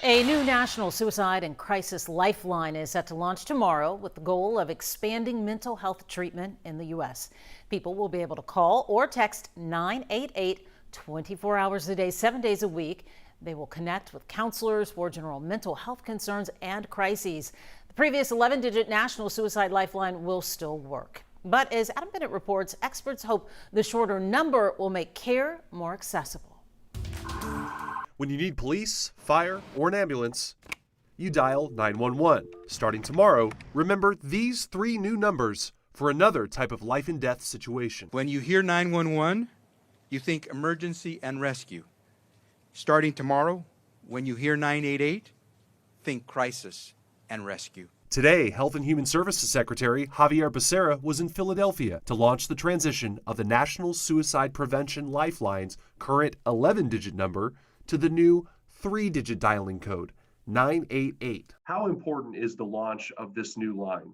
A new national suicide and crisis lifeline is set to launch tomorrow with the goal of expanding mental health treatment in the U.S. People will be able to call or text 988 24 hours a day, 7 days a week. They will connect with counselors for general mental health concerns and crises. The previous 11-digit national suicide lifeline will still work. But as Adam Bennett reports, experts hope the shorter number will make care more accessible. When you need police, fire, or an ambulance, you dial 911. Starting tomorrow, remember these 3 new numbers for another type of life and death situation. When you hear 911, you think emergency and rescue. Starting tomorrow, when you hear 988, think crisis and rescue. Today, Health and Human Services Secretary Javier Becerra was in Philadelphia to launch the transition of the National Suicide Prevention Lifeline's current 11-digit number to the new 3-digit dialing code, 988. How important is the launch of this new line?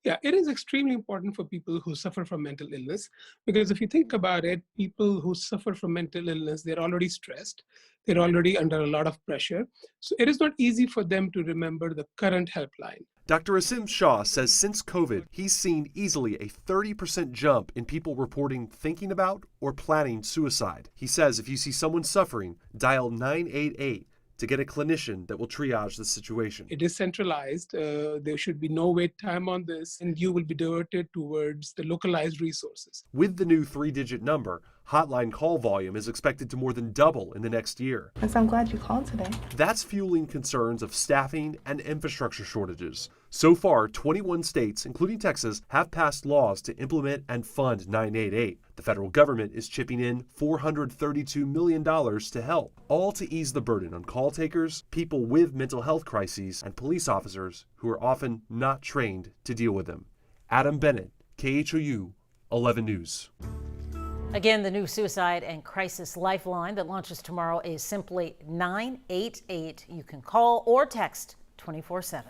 Yeah, it is extremely important for people who suffer from mental illness, because if you think about it, people who suffer from mental illness, they're already stressed, they're already under a lot of pressure. So it is not easy for them to remember the current helpline. Dr. Asim Shah says since COVID, he's seen easily a 30% jump in people reporting thinking about or planning suicide. He says if you see someone suffering, dial 988 to get a clinician that will triage the situation. It is centralized. There should be no wait time on this, and you will be diverted towards the localized resources. With the new 3-digit number, hotline call volume is expected to more than double in the next year. Yes, I'm glad you called today. That's fueling concerns of staffing and infrastructure shortages. So far, 21 states, including Texas, have passed laws to implement and fund 988. The federal government is chipping in $432 million to help, all to ease the burden on call takers, people with mental health crises, and police officers who are often not trained to deal with them. Adam Bennett, KHOU 11 News. Again, the new suicide and crisis lifeline that launches tomorrow is simply 988. You can call or text 24/7.